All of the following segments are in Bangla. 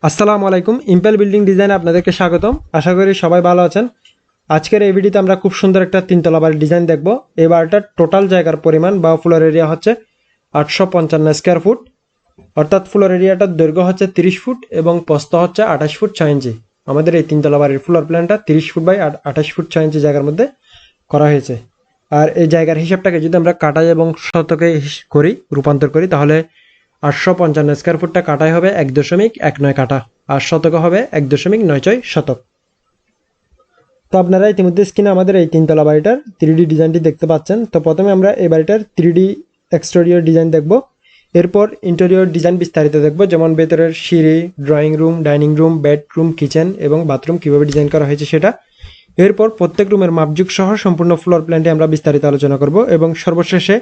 আসসালামু আলাইকুম। ইম্পেল বিল্ডিং ডিজাইনে আপনাদেরকে স্বাগতম। আশা করি সবাই ভালো আছেন। আজকের এই ভিডিওতে আমরা খুব সুন্দর একটা তিনতলা বাড়ির ডিজাইন দেখব। এই বাড়িটার টোটাল জায়গার পরিমাণ বা ফ্লোর এরিয়া হচ্ছে 855 স্কয়ার ফুট, অর্থাৎ ফ্লোর এরিয়াটার দৈর্ঘ্য হচ্ছে 30 ফুট এবং প্রস্থ হচ্ছে 28 ফুট 6 ইঞ্চি। আমাদের এই তিনতলা বাড়ির ফ্লোর প্ল্যানটা 30 ফুট বাই 28 ফুট 6 ইঞ্চি জায়গার মধ্যে করা হয়েছে। আর এই জায়গার হিসাবটাকে যদি আমরা কাটাই এবং শতকে করি, রূপান্তর করি, তাহলে 855 স্কয়ার ফুটটা কাটাই হবে 1.19 কাঠা, আর শতকে হবে 1.96 শতক। তো আপনারা ইতিমধ্যে স্ক্রিনে আমাদের এই তিনতলা বাড়িটার 3D ডিজাইনটি দেখতে পাচ্ছেন। তো প্রথমে আমরা এই বাড়িটার 3D এক্সটেরিয়র ডিজাইন দেখব, এরপর ইন্টেরিয়র ডিজাইন বিস্তারিত দেখব, যেমন ভেতরের সিঁড়ি, drawing room, dining room, bedroom, kitchen এবং বাথরুম কীভাবে ডিজাইন করা হয়েছে সেটা। এরপর প্রত্যেক রুমের মাপযুগ সহ সম্পূর্ণ ফ্লোর প্ল্যানটি আমরা বিস্তারিত আলোচনা করব এবং সর্বশেষে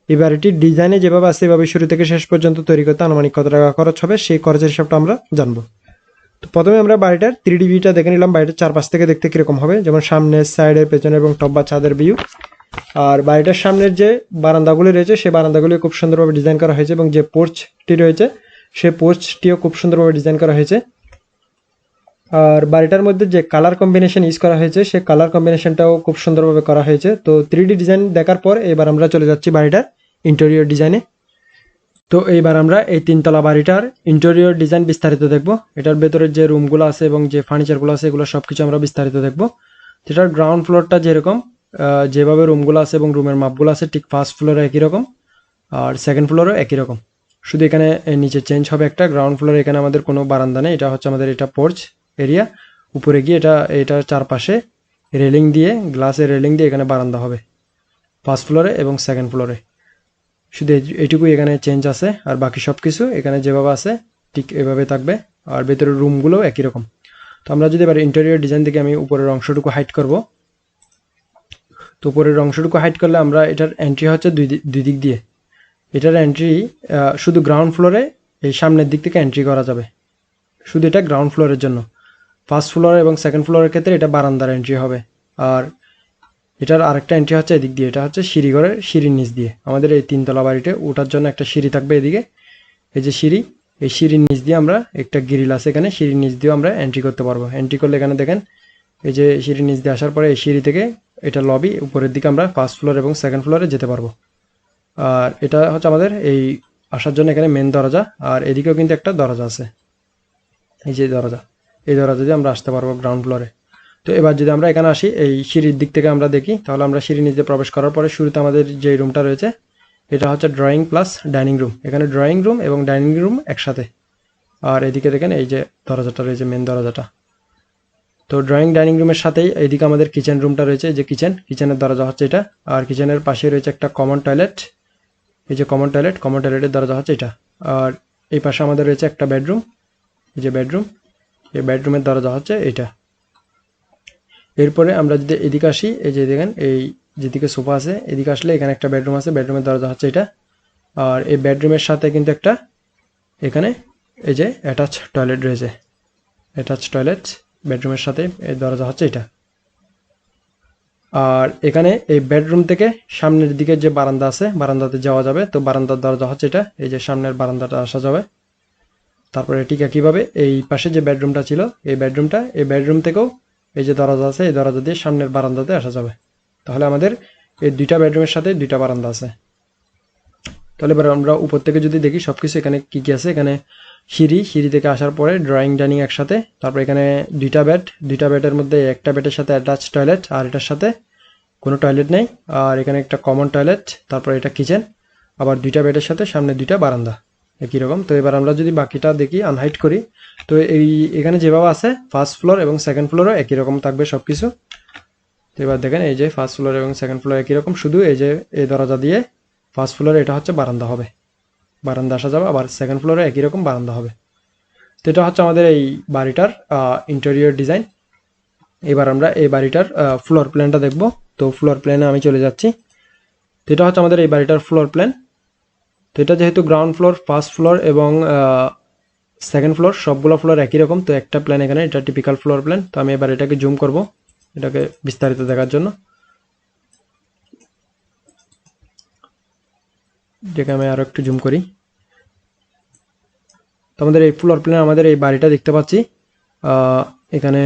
এই বাড়িটির ডিজাইনে যেভাবে আছে এভাবে শুরু থেকে শেষ পর্যন্ত তৈরি করতে আনুমানিক কত টাকা খরচ হবে সেই খরচের হিসাবটা আমরা জানবো। তো প্রথমে আমরা বাড়িটার 3D ভিউটা দেখে নিলাম, বাড়িটার চারপাশ থেকে দেখতে কিরকম হবে, যেমন সামনের, সাইডের, পেছনে এবং টপ বা ছাদের ভিউ। আর বাড়িটার সামনের যে বারান্দাগুলি রয়েছে সেই বারান্দাগুলি খুব সুন্দরভাবে ডিজাইন করা হয়েছে এবং যে পোর্চটি রয়েছে সেই পোর্চটিও খুব সুন্দরভাবে ডিজাইন করা হয়েছে। আর বাড়িটার মধ্যে যে কালার কম্বিনেশন ইউজ করা হয়েছে সেই কালার কম্বিনেশনটাও খুব সুন্দরভাবে করা হয়েছে। তো 3D ডিজাইন দেখার পর এবার আমরা চলে যাচ্ছি বাড়িটার ইন্টেরিয়র ডিজাইনে। তো এইবার আমরা এই তিনতলা বাড়িটার ইন্টেরিয়র ডিজাইন বিস্তারিত দেখব। এটার ভেতরের যে রুমগুলো আছে এবং যে ফার্নিচারগুলো আছে এগুলো সব কিছু আমরা বিস্তারিত দেখব। যেটার গ্রাউন্ড ফ্লোরটা যেরকম যেভাবে রুমগুলো আছে এবং রুমের মাপগুলো আছে ঠিক ফার্স্ট ফ্লোরে একই রকম, আর সেকেন্ড ফ্লোরেও একই রকম। শুধু এখানে নিচে চেঞ্জ হবে একটা, গ্রাউন্ড ফ্লোরে এখানে আমাদের কোনো বারান্দা নেই, এটা হচ্ছে আমাদের এটা পোর্চ এরিয়া। উপরে গিয়ে এটার চারপাশে রেলিং দিয়ে, গ্লাসের রেলিং দিয়ে এখানে বারান্দা হবে ফার্স্ট ফ্লোরে এবং সেকেন্ড ফ্লোরে। শুধু এইটুকুই এখানে চেঞ্জ আছে, আর বাকি সব কিছু এখানে যেভাবে আছে ঠিক এভাবে থাকবে। আর ভেতরের রুমগুলোও একই রকম। তো আমরা যদি এবার ইন্টেরিয়র ডিজাইন থেকে আমি উপরের অংশটুকু হাইড করব। তো উপরের অংশটুকু হাইড করলে আমরা এটার এন্ট্রি হচ্ছে দুই দিক দিয়ে। এটার এন্ট্রি শুধু গ্রাউন্ড ফ্লোরে এই সামনের দিক থেকে এন্ট্রি করা যাবে, শুধু এটা গ্রাউন্ড ফ্লোরের জন্য। ফার্স্ট ফ্লোর এবং সেকেন্ড ফ্লোরের ক্ষেত্রে এটা বারান্দার এন্ট্রি হবে। আর এটার আরেকটা এন্ট্রি হচ্ছে এদিক দিয়ে, এটা হচ্ছে সিঁড়িঘরের সিঁড়ির নিচ দিয়ে। আমাদের এই তিনতলা বাড়িতে ওঠার জন্য একটা সিঁড়ি থাকবে এদিকে, এই যে সিঁড়ি, এই সিঁড়ির নিচ দিয়ে আমরা একটা গ্রিল আছে এখানে, সিঁড়ির নিচ দিয়েও আমরা এন্ট্রি করতে পারবো। এন্ট্রি করলে এখানে দেখেন এই যে সিঁড়ির নিচ দিয়ে আসার পরে এই সিঁড়ি থেকে এটা লবি, উপরের দিকে আমরা ফার্স্ট ফ্লোর এবং সেকেন্ড ফ্লোরে যেতে পারবো। আর এটা হচ্ছে আমাদের এই আসার জন্য এখানে মেন দরজা, আর এদিকেও কিন্তু একটা দরজা আছে, এই যে দরজা, এই দরজা দিয়ে আমরা আসতে পারবো গ্রাউন্ড ফ্লোরে। তো এবার যদি আমরা এখানে আসি, এই সিঁড়ির দিক থেকে আমরা দেখি, তাহলে আমরা সিঁড়ির নিচে প্রবেশ করার পরে শুরুতে আমাদের যে রুমটা রয়েছে এটা হচ্ছে ড্রয়িং প্লাস ডাইনিং রুম। এখানে ড্রয়িং রুম এবং ডাইনিং রুম একসাথে। আর এদিকে দেখেন এই যে দরজাটা রয়েছে, মেন দরজাটা। তো ড্রয়িং ডাইনিং রুমের সাথেই এইদিকে আমাদের কিচেন রুমটা রয়েছে, যে কিচেনের দরজা হচ্ছে এটা। আর কিচেনের পাশে রয়েছে একটা কমন টয়লেট, এই যে কমন টয়লেটের দরজা হচ্ছে এটা। আর এই পাশে আমাদের রয়েছে একটা বেডরুম, এই যে বেডরুম, এই বেডরুমের দরজা হচ্ছে এটা। এরপরে আমরা যদি এদিকে আসি, এই যে দেখেন এই যেদিকে সোফা আছে এদিকে আসলে এখানে একটা বেডরুম আছে, বেডরুমের দরজা হচ্ছে এটা। আর এই বেডরুমের সাথে কিন্তু একটা এখানে এই যে অ্যাটাচ টয়লেট রয়েছে, অ্যাটাচ টয়লেট বেডরুমের সাথে, এই দরজা হচ্ছে এটা। আর এখানে এই বেডরুম থেকে সামনের দিকে যে বারান্দা আছে বারান্দাতে যাওয়া যাবে। তো বারান্দার দরজা হচ্ছে এটা, এই যে সামনের বারান্দাটা আসা যাবে। তারপরে ঠিক একইভাবে এই পাশে যে বেডরুমটা ছিল এই বেডরুম থেকেও এই যে দরজা আছে এই দরজা দিয়ে সামনের বারান্দাতে আসা যাবে। তাহলে আমাদের এই দুইটা বেডরুমের সাথে দুইটা বারান্দা আছে। তাহলে এবার আমরা উপর থেকে যদি দেখি সবকিছু এখানে কি কি আছে, এখানে সিঁড়ি থেকে আসার পরে ড্রয়িং ডাইনিং একসাথে, তারপর এখানে দুইটা বেডের মধ্যে একটা বেডের সাথে অ্যাটাচ টয়লেট, আর এটার সাথে কোনো টয়লেট নেই। আর এখানে একটা কমন টয়লেট, তারপর এটা কিচেন, আবার দুইটা বেডের সাথে সামনে দুইটা বারান্দা একই রকম। তো এবার আমরা যদি বাকিটা দেখি, আনহাইট করি, তো এখানে যেভাবে আছে ফার্স্ট ফ্লোর এবং সেকেন্ড ফ্লোরও একই রকম থাকবে সব কিছু। তো এবার দেখেন এই যে ফার্স্ট ফ্লোর এবং সেকেন্ড ফ্লোর একই রকম, শুধু এই যে এই দরজা দিয়ে ফার্স্ট ফ্লোরে এটা হচ্ছে বারান্দা হবে, বারান্দা আসা যাবে, আবার সেকেন্ড ফ্লোরে একই রকম বারান্দা হবে। তো এটা হচ্ছে আমাদের এই বাড়িটার ইন্টেরিয়র ডিজাইন। এবার আমরা এই বাড়িটার ফ্লোর প্ল্যানটা দেখব। তো ফ্লোর প্ল্যানে আমি চলে যাচ্ছি। তো এটা হচ্ছে আমাদের এই বাড়িটার ফ্লোর প্ল্যান। তো এটা যেহেতু গ্রাউন্ড ফ্লোর, ফার্স্ট ফ্লোর এবং সেকেন্ড ফ্লোর সবগুলো ফ্লোর একই রকম, তো একটা প্ল্যান এখানে, এটা টিপিক্যাল ফ্লোর প্ল্যান। তো আমি এবার এটাকে জুম করব এটাকে বিস্তারিত দেখার জন্য। এটাকে আমি আরও একটু জুম করি। তো আমাদের এই ফ্লোর প্ল্যানে আমাদের এই বাড়িটা দেখতে পাচ্ছি। এখানে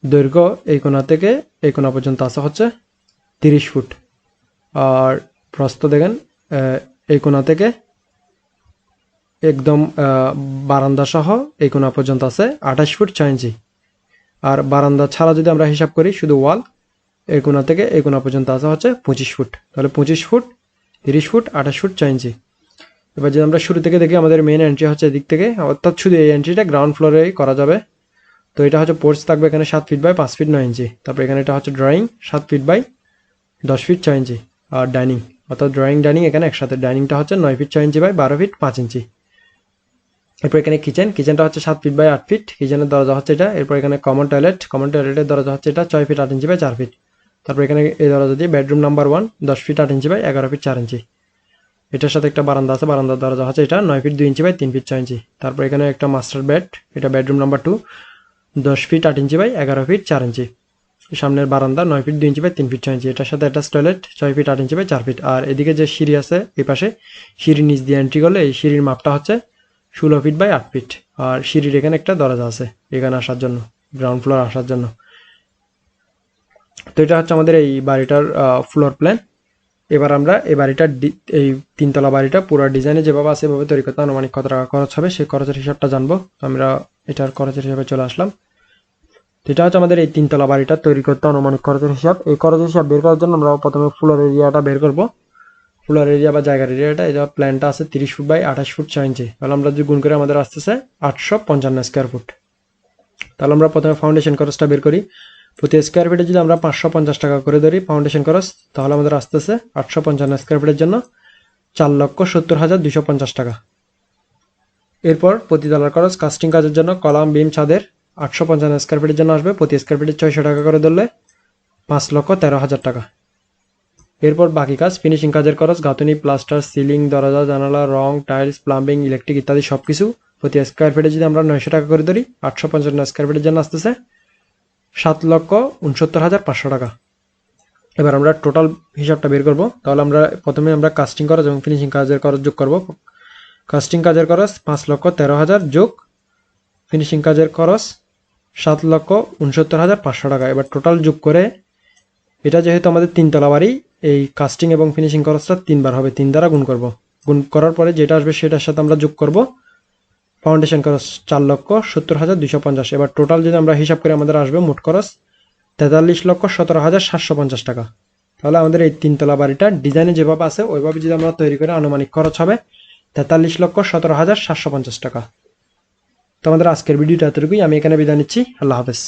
দৈর্ঘ্য এই কোণা থেকে এই কোণা পর্যন্ত আসা হচ্ছে 30 ফুট, আর প্রস্থ দেখেন এই কোণা থেকে একদম বারান্দা সহ এই কোণা পর্যন্ত আছে 28 ফুট 6 ইঞ্চি। আর বারান্দা ছাড়া যদি আমরা হিসাব করি শুধু ওয়াল, এই কোণা থেকে এই কোণা পর্যন্ত আসা হচ্ছে 25 ফুট, তাহলে 25 ফুট 30 ফুট 28 ফুট 6 ইঞ্চি। এবার যদি আমরা শুরু থেকে দেখি, আমাদের মেন এন্ট্রি হচ্ছে এদিক থেকে, অর্থাৎ শুধু এই এন্ট্রিটা গ্রাউন্ড ফ্লোরেই করা যাবে। তো এটা হচ্ছে পোর্চ থাকবে এখানে 7 ফিট বাই 5 ফিট 9 ইঞ্চি। তারপর এখানে এটা হচ্ছে drawing 7 feet by 10 feet 6 inch. আর ডাইনিং, অর্থাৎ ড্রয়িং ডাইনিং এখানে একসাথে, ডাইনিংটা হচ্ছে 9 feet 6 inch by 12 feet 5 inch. এরপর এখানে কিচেনটা হচ্ছে 7 ফিট বাই 8 ফিট, কিচেনের দরজা হচ্ছে এটা। এরপর এখানে কমন টয়লেটের দরজা হচ্ছে এটা 6 ফিট 8 ইঞ্চি বাই 4 ফিট। তারপর এখানে এই দরজা দিয়ে bedroom number 1 10 feet 8 inch by 11 feet 4 inch. এটার সাথে একটা বারান্দা আছে, বারান্দার দরজা হচ্ছে এটা 9 feet 2 inch by 3 feet 6 inch. তারপর এখানে একটা মাস্টার বেড, এটা bedroom number 2 10 feet 8 inch by 11 feet 4 inch. সামনের বারান্দা 9 feet 2 inch by 3 feet 6 inch. এটার সাথে attach toilet 6 feet 8 inch by 4 feet. আর এদিকে যে সিঁড়ি আছে এই পাশে, সিঁড়ির নিচ দিয়ে এন্ট্রি করলে এই সিঁড়ির মাপটা হচ্ছে 16 ফিট বাই 8 ফিট। আর সিঁড়ির এখানে একটা দরজা আছে এখানে আসার জন্য, গ্রাউন্ড ফ্লোর আসার জন্য। তো এটা হচ্ছে আমাদের এই বাড়িটার ফ্লোর প্ল্যান। এবার আমরা এই বাড়িটার এই 3 তলা বাড়িটা পুরো ডিজাইনে যেভাবে আছে এভাবে তৈরি করতে আনুমানিক কত টাকা খরচ হবে সেই খরচের হিসাবটা জানবো। আমরা এটার খরচের হিসাবে চলে আসলাম। তো এটা হচ্ছে আমাদের এই 3 তলা বাড়িটা তৈরি করতে আনুমানিক খরচের হিসাব। এই খরচের হিসাব বের করার জন্য আমরা প্রথমে ফ্লোর এরিয়াটা বের করব। ফ্লোর এরিয়া বা জায়গার এরিয়াটা, এটা প্ল্যানটা আছে 30 ফুট বাই 28 ফুট 6 ইঞ্চি। তাহলে আমরা যদি গুণ করে আমাদের আসতেছে 855 স্কোয়ার ফুট। তাহলে আমরা প্রথমে ফাউন্ডেশন খরচটা বের করি। প্রতি স্কোয়ার ফিটে যদি আমরা 550 টাকা করে ধরি ফাউন্ডেশন খরচ, তাহলে আমাদের আসতেছে 855 স্কোয়ার ফিটের জন্য 4,70,250 টাকা। এরপর প্রতি তলার খরচ কাস্টিং কাজের জন্য কলাম বিম ছাদের 855 স্কোয়ার ফিটের জন্য আসবে, প্রতি স্কোয়ার ফিটে 600 টাকা করে ধরলে 5,13,000 টাকা। এরপর বাকি কাজ ফিনিশিং কাজের খরচ, গাঁথুনি, প্লাস্টার, সিলিং, দরজা, জানালা, রং, টাইলস, প্লাম্বিং, ইলেকট্রিক ইত্যাদি সবকিছু প্রতি স্কোয়ার ফিটে যদি আমরা 900 টাকা করে ধরি 855 স্কোয়ার ফিটের জন্য আসতেছে 7,69,500 টাকা। এবার আমরা টোটাল হিসাবটা বের করব। তাহলে প্রথমে আমরা কাস্টিং খরচ এবং ফিনিশিং কাজের খরচ যোগ করব। কাস্টিং কাজের খরচ 5,13,000 যোগ ফিনিশিং কাজের খরচ 7,69,500 টাকা। এবার টোটাল যোগ করে, এটা যেহেতু আমাদের 3 তলা বাড়ি, এই কাস্টিং এবং ফিনিশিং খরচটা 3 বার হবে, 3 দ্বারা গুণ করব। গুণ করার পরে যেটা আসবে সেটার সাথে আমরা যোগ করব ফাউন্ডেশন খরচ 4,70,250। এবার টোটাল যদি আমরা হিসাব করে আমাদের আসবে মোট খরচ 43,17,750 টাকা। তাহলে আমাদের এই 3 তলা বাড়িটা ডিজাইনে যেভাবে আছে ওইভাবে যদি আমরা তৈরি করে আনুমানিক খরচ হবে 43,17,750 টাকা। তো আমাদের আজকের ভিডিওটা এতটুকুই, আমি এখানে বিদায় নিচ্ছি। আল্লাহ হাফেজ।